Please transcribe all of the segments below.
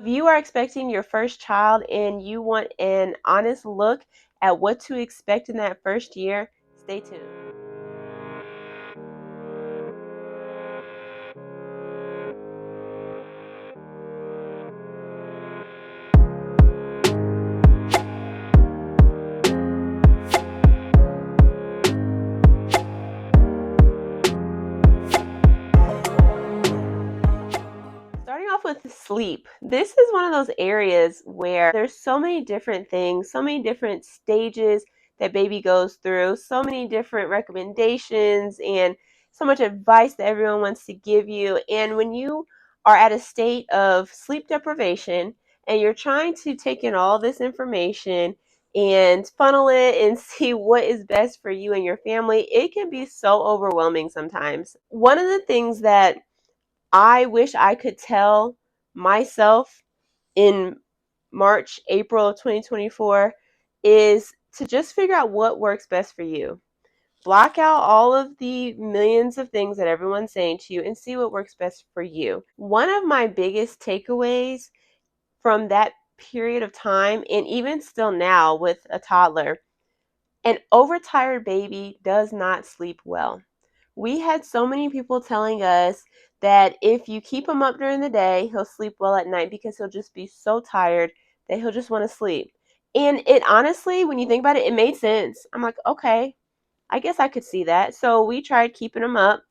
If you are expecting your first child and you want an honest look at what to expect in that first year, stay tuned. Starting off with sleep, this is one of those areas where there's so many different things, so many different stages that baby goes through, so many different recommendations, and so much advice that everyone wants to give you. And when you are at a state of sleep deprivation and you're trying to take in all this information and funnel it and see what is best for you and your family, it can be so overwhelming sometimes. One of the things that I wish I could tell myself in March, April of 2024 is to just figure out what works best for you. Block out all of the millions of things that everyone's saying to you and see what works best for you. One of my biggest takeaways from that period of time, and even still now with a toddler, an overtired baby does not sleep well. We had so many people telling us that if you keep him up during the day, he'll sleep well at night because he'll just be so tired that he'll just want to sleep. And it honestly, when you think about it, it made sense. I'm like, okay, I guess I could see that. So we tried keeping him up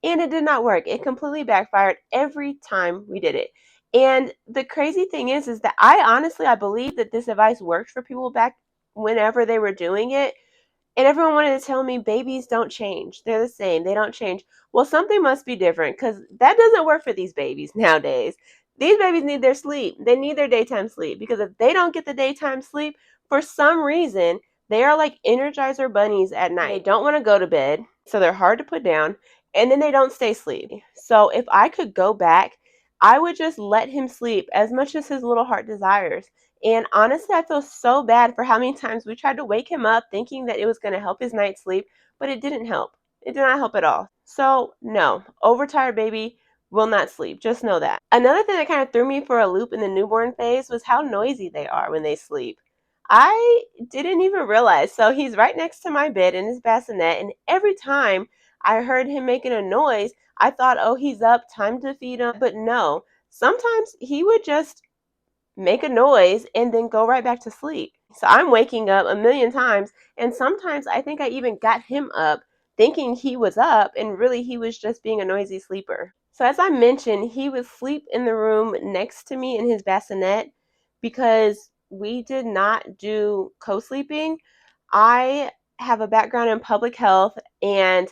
and it did not work. It completely backfired every time we did it. And the crazy thing is that I believe that this advice worked for people back whenever they were doing it, and everyone wanted to tell me babies don't change. They're the same. They don't change. Well, something must be different because that doesn't work for these babies nowadays. These babies need their sleep. They need their daytime sleep because if they don't get the daytime sleep, for some reason, they are like Energizer bunnies at night. They don't want to go to bed, so they're hard to put down, and then they don't stay asleep. So if I could go back, I would just let him sleep as much as his little heart desires. And honestly, I feel so bad for how many times we tried to wake him up thinking that it was going to help his night's sleep, but it didn't help. It did not help at all. So, no, overtired baby will not sleep. Just know that. Another thing that kind of threw me for a loop in the newborn phase was how noisy they are when they sleep. I didn't even realize. So, he's right next to my bed in his bassinet, and every time I heard him making a noise, I thought, oh, he's up, time to feed him. But no, sometimes he would just make a noise, and then go right back to sleep. So I'm waking up a million times, and sometimes I think I even got him up thinking he was up, and really he was just being a noisy sleeper. So as I mentioned, he would sleep in the room next to me in his bassinet because we did not do co-sleeping. I have a background in public health, and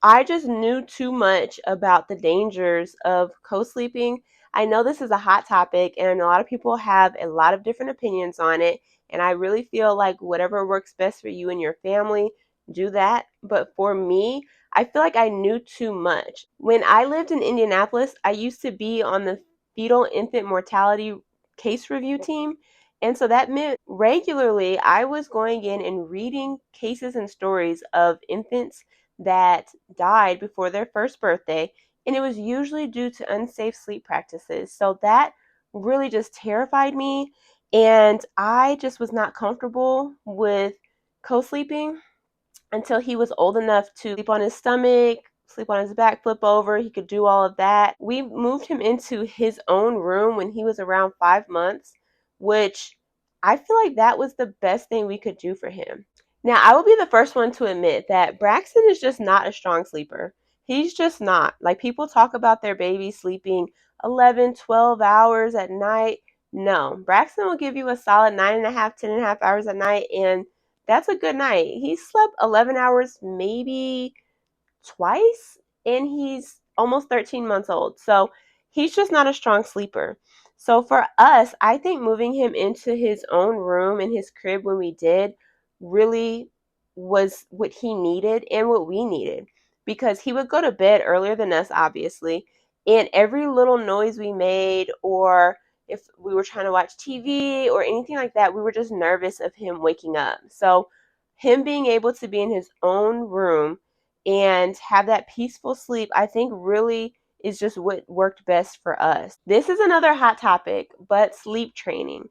I just knew too much about the dangers of co-sleeping. I know this is a hot topic and a lot of people have a lot of different opinions on it. And I really feel like whatever works best for you and your family, do that. But for me, I feel like I knew too much. When I lived in Indianapolis, I used to be on the fetal infant mortality case review team. And so that meant regularly I was going in and reading cases and stories of infants that died before their first birthday, and it was usually due to unsafe sleep practices. So that really just terrified me, and I just was not comfortable with co-sleeping until he was old enough to sleep on his stomach, sleep on his back, flip over. He could do all of that. We moved him into his own room when he was around 5 months, which I feel like that was the best thing we could do for him. Now, I will be the first one to admit that Braxton is just not a strong sleeper. He's just not. Like, people talk about their baby sleeping 11, 12 hours at night. No, Braxton will give you a solid 9.5, 10.5 hours at night, and that's a good night. He slept 11 hours maybe twice, and he's almost 13 months old. So he's just not a strong sleeper. So for us, I think moving him into his own room in his crib when we did really was what he needed and what we needed, because he would go to bed earlier than us, obviously, and every little noise we made, or if we were trying to watch TV or anything like that, we were just nervous of him waking up. So him being able to be in his own room and have that peaceful sleep, I think really is just what worked best for us. This is another hot topic, but sleep training.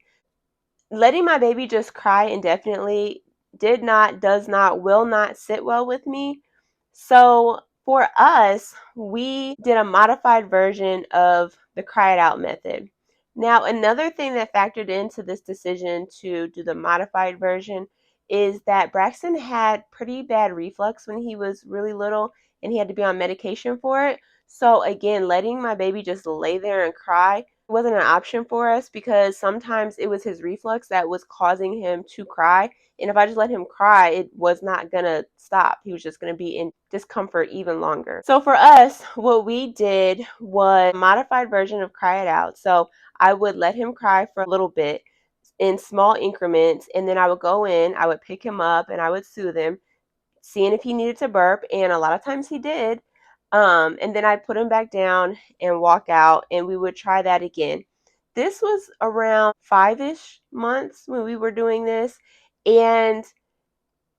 Letting my baby just cry indefinitely did not, does not, will not sit well with me. So for us, we did a modified version of the cry it out method. Now, another thing that factored into this decision to do the modified version is that Braxton had pretty bad reflux when he was really little and he had to be on medication for it. So again, letting my baby just lay there and cry wasn't an option for us because sometimes it was his reflux that was causing him to cry. And if I just let him cry, it was not going to stop. He was just going to be in discomfort even longer. So for us, what we did was a modified version of cry it out. So I would let him cry for a little bit in small increments, and then I would go in, I would pick him up, and I would soothe him, seeing if he needed to burp, and a lot of times he did. And then I'd put him back down and walk out, and we would try that again. This was around 5-ish months when we were doing this, and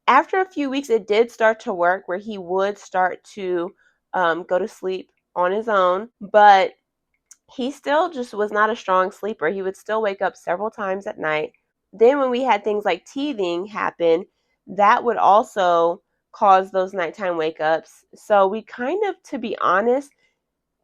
after a few weeks, it did start to work where he would start to go to sleep on his own, but he still just was not a strong sleeper. He would still wake up several times at night. Then when we had things like teething happen, that would also cause those nighttime wake ups. So we kind of, to be honest,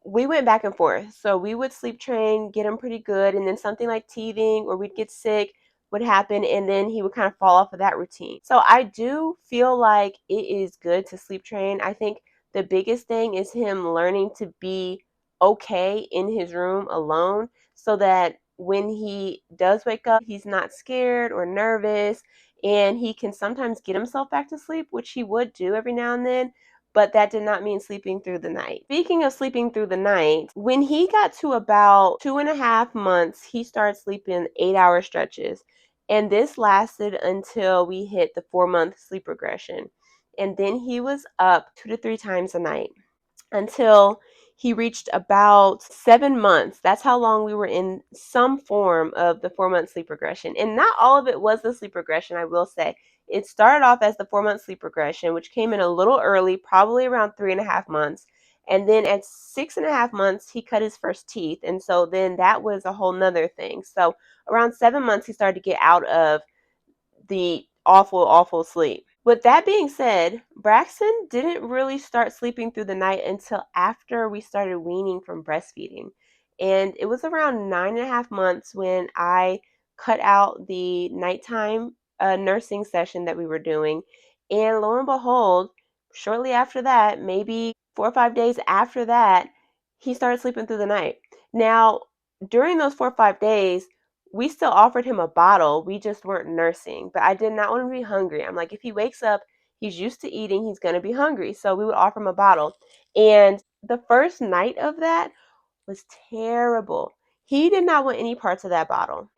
we went back and forth. So we would sleep train, get him pretty good, and then something like teething or we'd get sick would happen, and then he would kind of fall off of that routine. So I do feel like it is good to sleep train. I think the biggest thing is him learning to be okay in his room alone so that when he does wake up, he's not scared or nervous, and he can sometimes get himself back to sleep, which he would do every now and then, but that did not mean sleeping through the night. Speaking of sleeping through the night, when he got to about 2.5 months, he started sleeping 8-hour stretches. And this lasted until we hit the 4-month sleep regression. And then he was up 2 to 3 times a night until he reached about 7 months. That's how long we were in some form of the 4-month sleep regression. And not all of it was the sleep regression, I will say. It started off as the 4-month sleep regression, which came in a little early, probably around 3.5 months. And then at 6.5 months, he cut his first teeth. And so then that was a whole nother thing. So around 7 months, he started to get out of the awful, awful sleep. With that being said, Braxton didn't really start sleeping through the night until after we started weaning from breastfeeding. And it was around 9.5 months when I cut out the nighttime nursing session that we were doing. And lo and behold, shortly after that, maybe 4 or 5 days after that, he started sleeping through the night. Now, during those 4 or 5 days, we still offered him a bottle. We just weren't nursing. But I did not want him to be hungry. I'm like, if he wakes up, he's used to eating, he's going to be hungry. So we would offer him a bottle. And the first night of that was terrible. He did not want any parts of that bottle.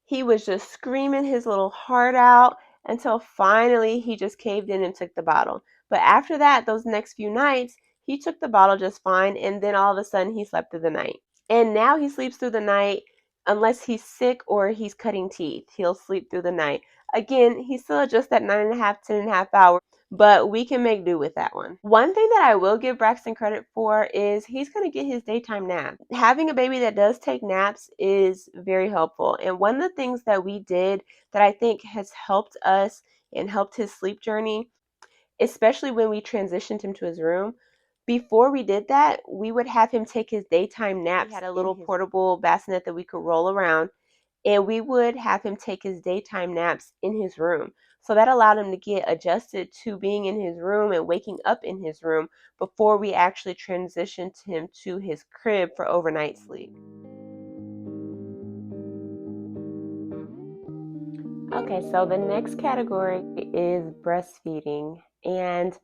He was just screaming his little heart out until finally he just caved in and took the bottle. But after that, those next few nights, he took the bottle just fine. And then all of a sudden, he slept through the night. And now he sleeps through the night unless he's sick or he's cutting teeth. He'll sleep through the night. Again, he's still at just that 9.5, 10.5 hours, but we can make do with that one. One thing that I will give Braxton credit for is he's going to get his daytime nap. Having a baby that does take naps is very helpful. And one of the things that we did that I think has helped us and helped his sleep journey, especially when we transitioned him to his room, before we did that, we would have him take his daytime naps. We had a little portable bassinet that we could roll around, and we would have him take his daytime naps in his room. So that allowed him to get adjusted to being in his room and waking up in his room before we actually transitioned him to his crib for overnight sleep. Okay, so the next category is breastfeeding. And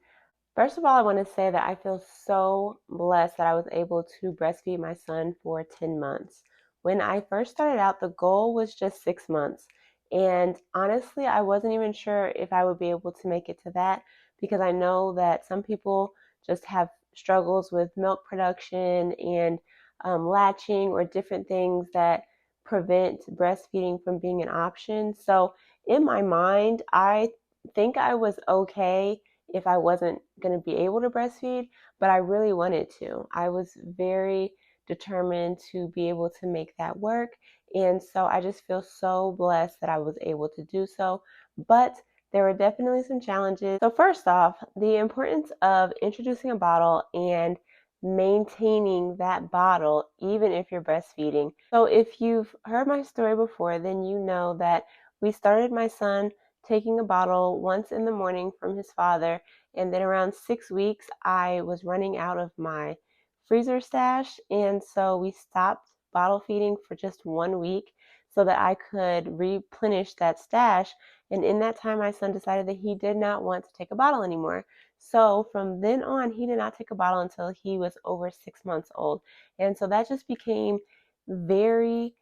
first of all, I want to say that I feel so blessed that I was able to breastfeed my son for 10 months. When I first started out, the goal was just 6 months. And honestly, I wasn't even sure if I would be able to make it to that because I know that some people just have struggles with milk production and latching or different things that prevent breastfeeding from being an option. So in my mind, I think I was okay if I wasn't going to be able to breastfeed, but I really wanted to. I was very determined to be able to make that work. And so I just feel so blessed that I was able to do so. But there were definitely some challenges. So, first off, the importance of introducing a bottle and maintaining that bottle even if you're breastfeeding. So, if you've heard my story before, then you know that we started my son taking a bottle once in the morning from his father, and then around 6 weeks, I was running out of my freezer stash, and so we stopped bottle feeding for just 1 week so that I could replenish that stash. And in that time, my son decided that he did not want to take a bottle anymore. So from then on, he did not take a bottle until he was over 6 months old. And so that just became very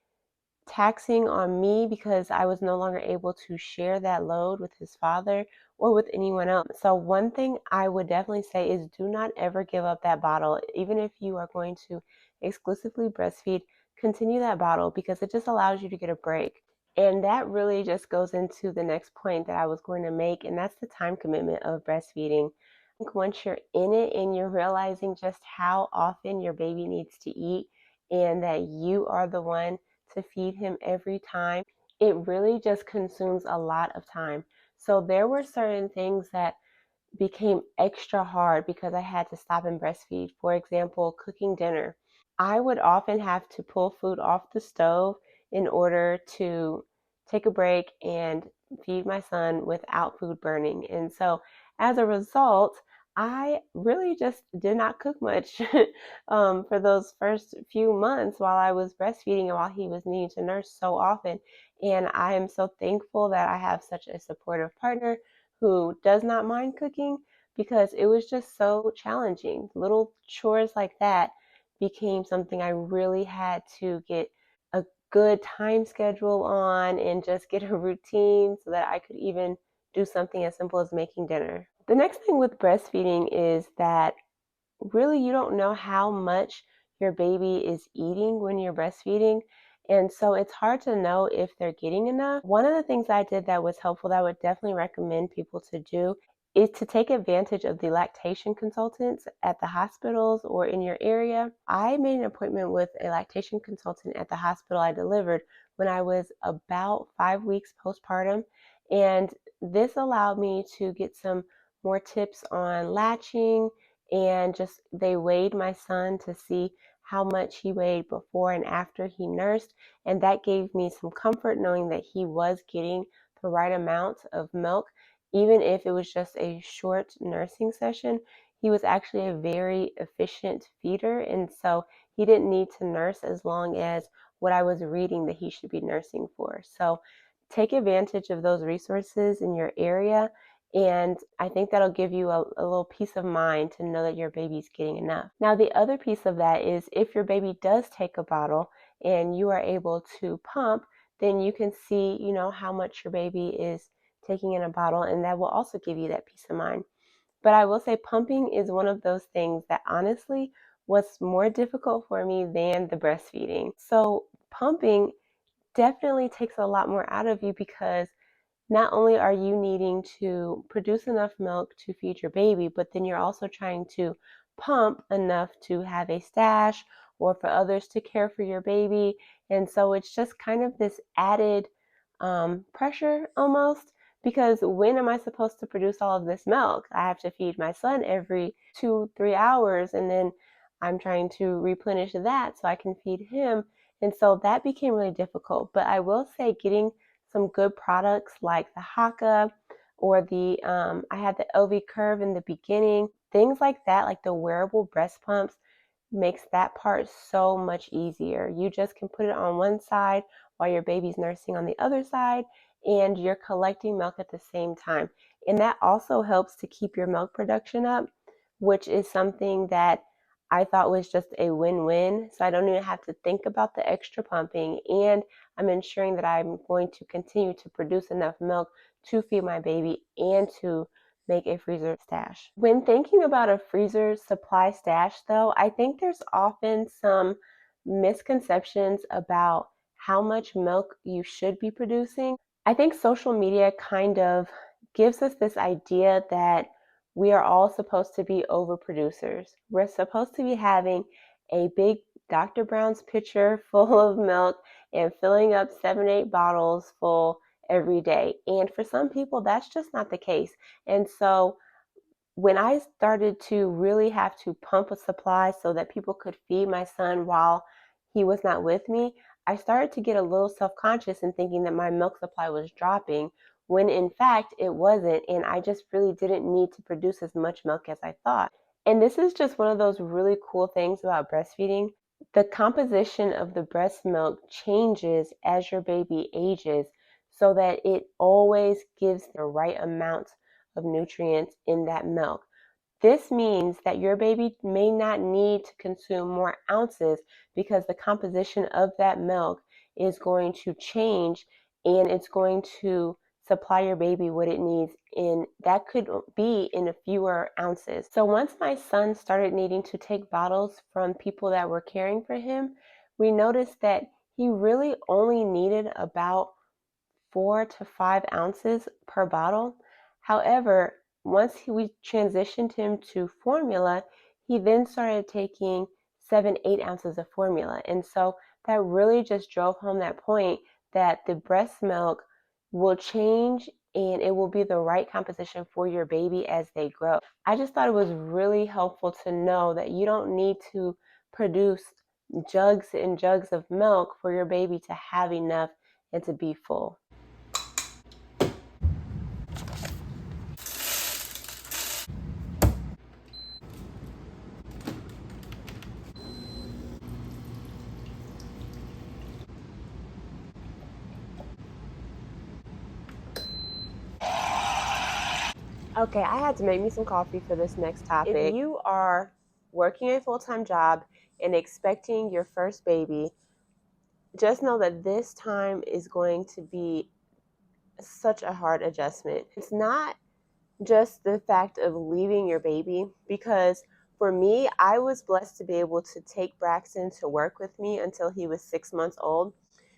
taxing on me because I was no longer able to share that load with his father or with anyone else. So, one thing I would definitely say is do not ever give up that bottle. Even if you are going to exclusively breastfeed, continue that bottle because it just allows you to get a break. And that really just goes into the next point that I was going to make, and that's the time commitment of breastfeeding. I think once you're in it and you're realizing just how often your baby needs to eat and that you are the one to feed him every time, it really just consumes a lot of time. So there were certain things that became extra hard because I had to stop and breastfeed. For example, cooking dinner. I would often have to pull food off the stove in order to take a break and feed my son without food burning. And so as a result, I really just did not cook much for those first few months while I was breastfeeding and while he was needing to nurse so often. And I am so thankful that I have such a supportive partner who does not mind cooking because it was just so challenging. Little chores like that became something I really had to get a good time schedule on and just get a routine so that I could even do something as simple as making dinner. The next thing with breastfeeding is that really you don't know how much your baby is eating when you're breastfeeding. And so it's hard to know if they're getting enough. One of the things I did that was helpful that I would definitely recommend people to do is to take advantage of the lactation consultants at the hospitals or in your area. I made an appointment with a lactation consultant at the hospital I delivered when I was about 5 weeks postpartum. And this allowed me to get some more tips on latching, and just they weighed my son to see how much he weighed before and after he nursed, and that gave me some comfort knowing that he was getting the right amount of milk. Even if it was just a short nursing session, he was actually a very efficient feeder, and so he didn't need to nurse as long as what I was reading that he should be nursing for. So take advantage of those resources in your area, and I think that'll give you a little peace of mind to know that your baby's getting enough. Now, the other piece of that is if your baby does take a bottle and you are able to pump, then you can see, how much your baby is taking in a bottle, and that will also give you that peace of mind. But I will say pumping is one of those things that honestly was more difficult for me than the breastfeeding. So pumping definitely takes a lot more out of you because not only are you needing to produce enough milk to feed your baby, but then you're also trying to pump enough to have a stash or for others to care for your baby. And so it's just kind of this added pressure almost, because when am I supposed to produce all of this milk? I have to feed my son every 2, 3 hours, and then I'm trying to replenish that so I can feed him. And so that became really difficult. But I will say getting some good products like the Haka or I had the LV Curve in the beginning, things like that, like the wearable breast pumps, makes that part so much easier. You just can put it on one side while your baby's nursing on the other side, and you're collecting milk at the same time. And that also helps to keep your milk production up, which is something that I thought was just a win-win. So I don't even have to think about the extra pumping, and I'm ensuring that I'm going to continue to produce enough milk to feed my baby and to make a freezer stash. When thinking about a freezer supply stash, though, I think there's often some misconceptions about how much milk you should be producing. I think social media kind of gives us this idea that we are all supposed to be overproducers. We're supposed to be having a big Dr. Brown's pitcher full of milk and filling up 7, 8 bottles full every day. And for some people, that's just not the case. And so when I started to really have to pump a supply so that people could feed my son while he was not with me, I started to get a little self-conscious and thinking that my milk supply was dropping when in fact it wasn't, and I just really didn't need to produce as much milk as I thought. And this is just one of those really cool things about breastfeeding. The composition of the breast milk changes as your baby ages so that it always gives the right amount of nutrients in that milk. This means that your baby may not need to consume more ounces because the composition of that milk is going to change and it's going to supply your baby what it needs in that could be in a fewer ounces. So once my son started needing to take bottles from people that were caring for him, we noticed that he really only needed about 4 to 5 ounces per bottle. However, once we transitioned him to formula, he then started taking 7, 8 ounces of formula. And so that really just drove home that point that the breast milk will change and it will be the right composition for your baby as they grow. I just thought it was really helpful to know that you don't need to produce jugs and jugs of milk for your baby to have enough and to be full. Okay, I had to make me some coffee for this next topic. If you are working a full-time job and expecting your first baby, just know that this time is going to be such a hard adjustment. It's not just the fact of leaving your baby, because for me, I was blessed to be able to take Braxton to work with me until he was 6 months old.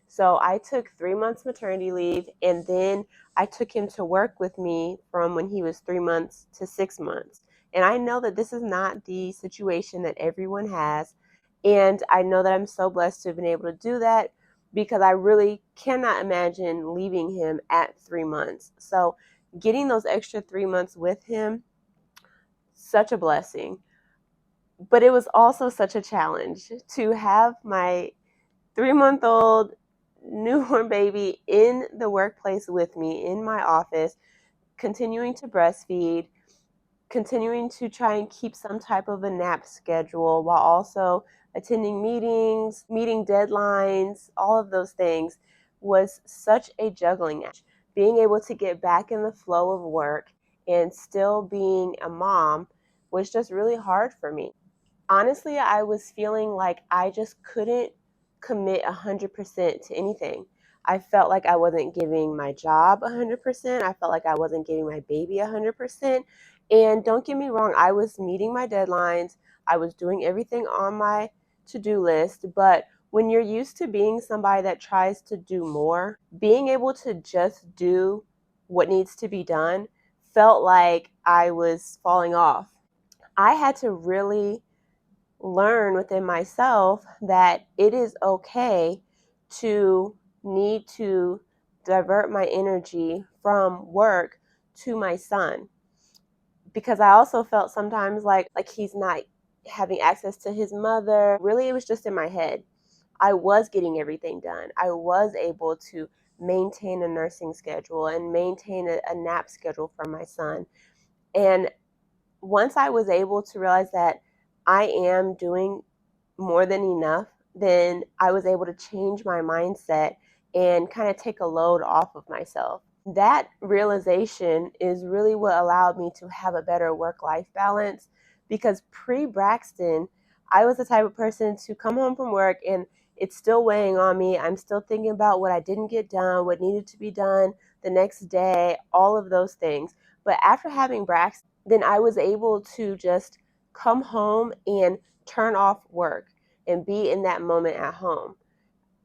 So I took 3 months maternity leave, and then I took him to work with me from when he was 3 months to 6 months. And I know that this is not the situation that everyone has. And I know that I'm so blessed to have been able to do that because I really cannot imagine leaving him at 3 months. So getting those extra 3 months with him, such a blessing. But it was also such a challenge to have my 3 month old newborn baby in the workplace with me in my office, continuing to breastfeed, continuing to try and keep some type of a nap schedule while also attending meetings, meeting deadlines, all of those things was such a juggling act. Being able to get back in the flow of work and still being a mom was just really hard for me. Honestly, I was feeling like I just couldn't commit 100% to anything. I felt like I wasn't giving my job 100%. I felt like I wasn't giving my baby 100%. And don't get me wrong, I was meeting my deadlines. I was doing everything on my to-do list. But when you're used to being somebody that tries to do more, being able to just do what needs to be done felt like I was falling off. I had to really learn within myself that it is okay to need to divert my energy from work to my son, because I also felt sometimes like he's not having access to his mother. Really, it was just in my head. I was getting everything done. I was able to maintain a nursing schedule and maintain a nap schedule for my son. And once I was able to realize that I am doing more than enough, then I was able to change my mindset and kind of take a load off of myself. That realization is really what allowed me to have a better work-life balance, because pre-Braxton, I was the type of person to come home from work and it's still weighing on me. I'm still thinking about what I didn't get done, what needed to be done the next day, all of those things. But after having Braxton, then I was able to just come home and turn off work and be in that moment at home.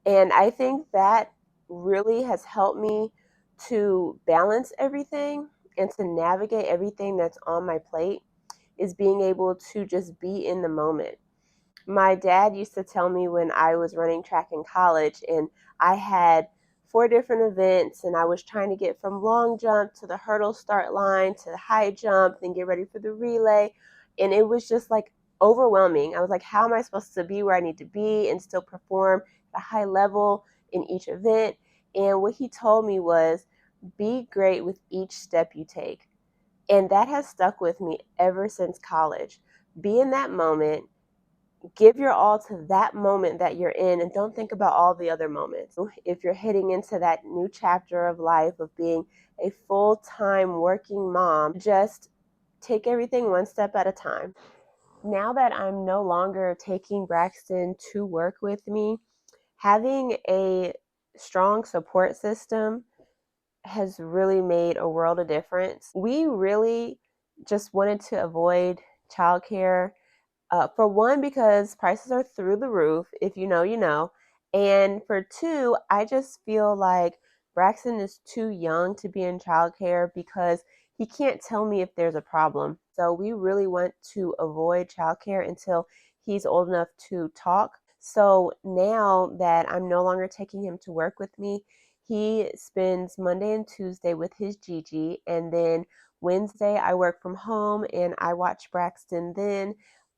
And I think that really has helped me to balance everything. and to navigate everything that's on my plate is being able to just be in the moment. My dad used to tell me when I was running track in college and I had 4 different events and I was trying to get from long jump to the hurdle start line to the high jump, then get ready for the relay. And it was just like overwhelming. I was like, how am I supposed to be where I need to be and still perform at a high level in each event? And what he told me was, be great with each step you take. And that has stuck with me ever since college. Be in that moment, give your all to that moment that you're in, and don't think about all the other moments. If you're heading into that new chapter of life of being a full-time working mom, just take everything one step at a time. Now that I'm no longer taking Braxton to work with me, having a strong support system has really made a world of difference. We really just wanted to avoid childcare, for one, because prices are through the roof. If you know, you know. And for two, I just feel like Braxton is too young to be in childcare because he can't tell me if there's a problem. So we really want to avoid childcare until he's old enough to talk. So now that I'm no longer taking him to work with me, he spends Monday and Tuesday with his Gigi, and then Wednesday I work from home and I watch Braxton then.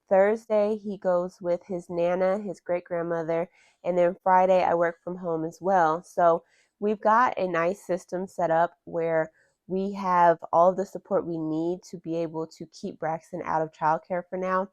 Thursday, he goes with his Nana, his great grandmother, and then Friday, I work from home as well. So we've got a nice system set up where we have all of the support we need to be able to keep Braxton out of childcare for now.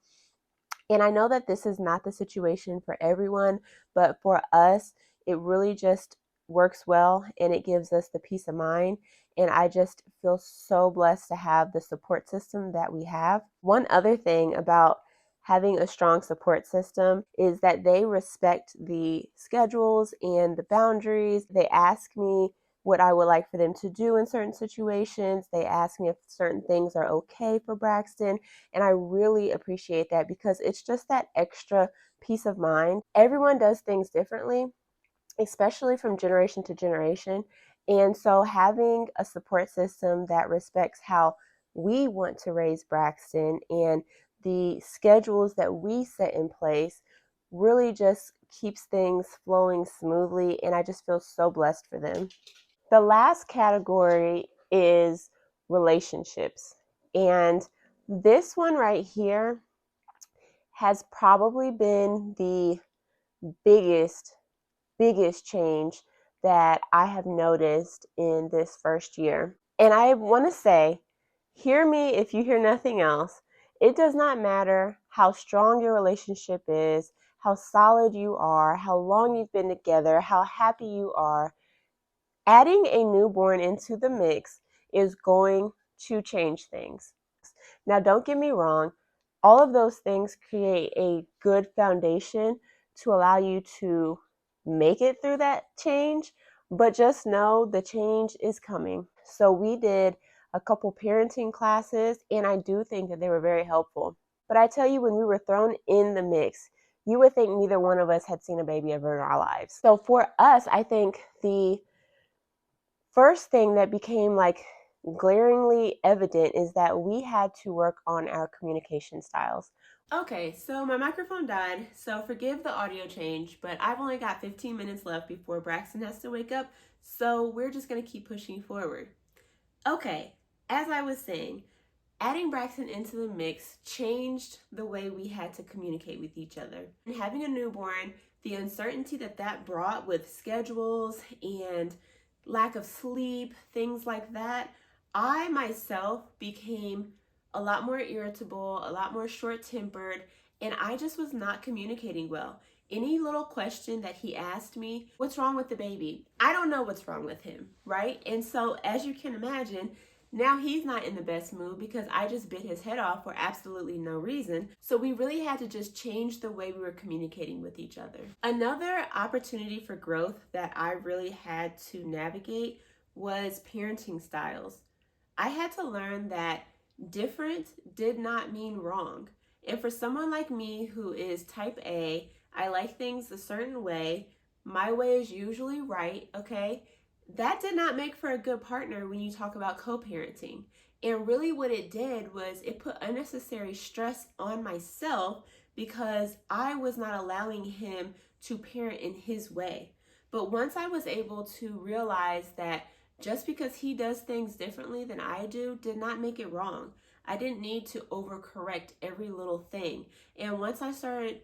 And I know that this is not the situation for everyone, but for us, it really just works well and it gives us the peace of mind. And I just feel so blessed to have the support system that we have. One other thing about having a strong support system is that they respect the schedules and the boundaries. They ask me what I would like for them to do in certain situations. They ask me if certain things are okay for Braxton. And I really appreciate that because it's just that extra peace of mind. Everyone does things differently, especially from generation to generation. And so having a support system that respects how we want to raise Braxton and the schedules that we set in place really just keeps things flowing smoothly. And I just feel so blessed for them. The last category is relationships. And this one right here has probably been the biggest change that I have noticed in this first year. And I want to say, hear me if you hear nothing else. It does not matter how strong your relationship is, how solid you are, how long you've been together, how happy you are. Adding a newborn into the mix is going to change things. Now, don't get me wrong, all of those things create a good foundation to allow you to make it through that change, but just know the change is coming. So, we did a couple parenting classes, and I do think that they were very helpful. But I tell you, when we were thrown in the mix, you would think neither one of us had seen a baby ever in our lives. So, for us, I think the first thing that became like glaringly evident is that we had to work on our communication styles. Okay, so my microphone died, so forgive the audio change, but I've only got 15 minutes left before Braxton has to wake up, so we're just gonna keep pushing forward. Okay, as I was saying, adding Braxton into the mix changed the way we had to communicate with each other. And having a newborn, the uncertainty that that brought with schedules and lack of sleep, things like that, I myself became a lot more irritable, a lot more short-tempered, and I just was not communicating well. Any little question that he asked me, what's wrong with the baby? I don't know what's wrong with him, right? And so as you can imagine, now he's not in the best mood because I just bit his head off for absolutely no reason. So we really had to just change the way we were communicating with each other. Another opportunity for growth that I really had to navigate was parenting styles. I had to learn that different did not mean wrong. And for someone like me who is type A, I like things a certain way. My way is usually right, okay? That did not make for a good partner when you talk about co-parenting. And really what it did was it put unnecessary stress on myself because I was not allowing him to parent in his way. But once I was able to realize that just because he does things differently than I do did not make it wrong. I didn't need to overcorrect every little thing. And once I started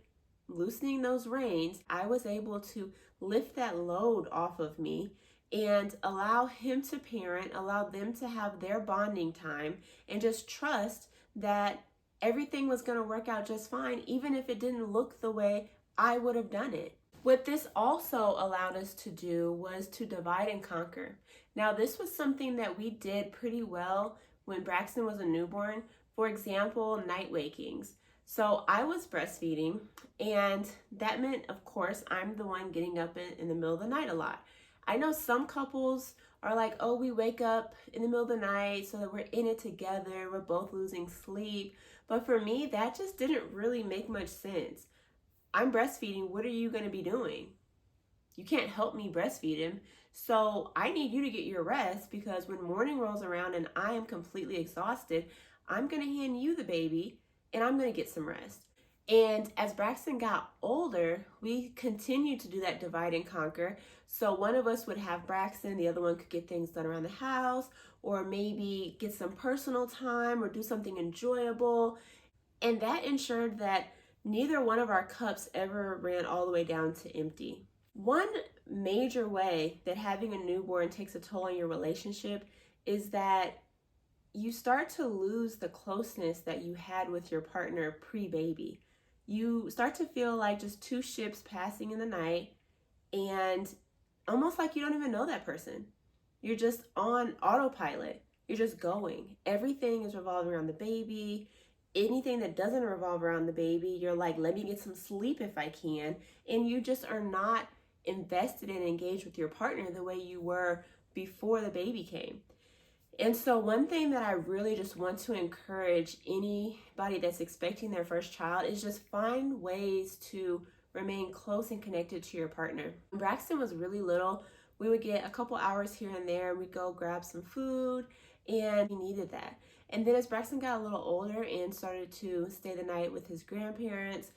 loosening those reins, I was able to lift that load off of me and allow him to parent, allow them to have their bonding time, and just trust that everything was going to work out just fine, even if it didn't look the way I would have done it. What this also allowed us to do was to divide and conquer. Now, this was something that we did pretty well when Braxton was a newborn. For example, night wakings. So I was breastfeeding, and that meant, of course, I'm the one getting up in the middle of the night a lot. I know some couples are like, oh, we wake up in the middle of the night so that we're in it together, we're both losing sleep. But for me, that just didn't really make much sense. I'm breastfeeding, what are you going to be doing? You can't help me breastfeed him. So I need you to get your rest, because when morning rolls around and I am completely exhausted, I'm going to hand you the baby and I'm going to get some rest. And as Braxton got older, we continued to do that divide and conquer. So one of us would have Braxton, the other one could get things done around the house, or maybe get some personal time or do something enjoyable. And that ensured that neither one of our cups ever ran all the way down to empty. One major way that having a newborn takes a toll on your relationship is that you start to lose the closeness that you had with your partner pre-baby. You start to feel like just two ships passing in the night, and almost like you don't even know that person. You're just on autopilot. You're just going. Everything is revolving around the baby. Anything that doesn't revolve around the baby, you're like, let me get some sleep if I can. And you just are not invested and engaged with your partner the way you were before the baby came. And so one thing that I really just want to encourage anybody that's expecting their first child is just find ways to remain close and connected to your partner. When Braxton was really little, we would get a couple hours here and there. We'd go grab some food, and he needed that. And then as Braxton got a little older and started to stay the night with his grandparents,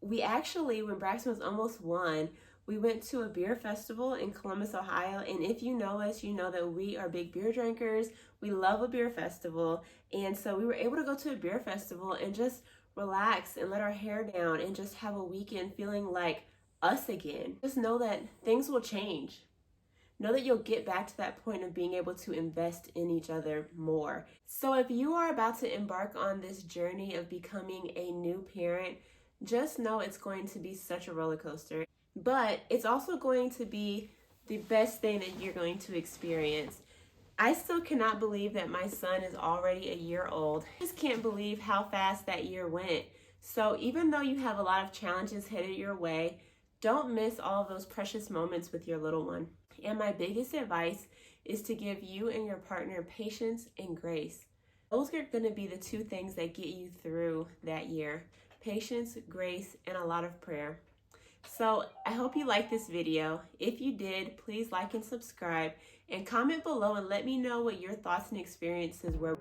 we actually, when Braxton was almost 1, we went to a beer festival in Columbus, Ohio. And if you know us, you know that we are big beer drinkers. We love a beer festival. And so we were able to go to a beer festival and just relax and let our hair down and just have a weekend feeling like us again. Just know that things will change. Know that you'll get back to that point of being able to invest in each other more. So if you are about to embark on this journey of becoming a new parent, just know it's going to be such a roller coaster. But it's also going to be the best thing that you're going to experience. I still cannot believe that my son is already a year old. I just can't believe how fast that year went. So even though you have a lot of challenges headed your way, don't miss all of those precious moments with your little one. And my biggest advice is to give you and your partner patience and grace. Those are going to be the two things that get you through that year. Patience, grace, and a lot of prayer. So I hope you liked this video. If you did, please like and subscribe, and comment below and let me know what your thoughts and experiences were.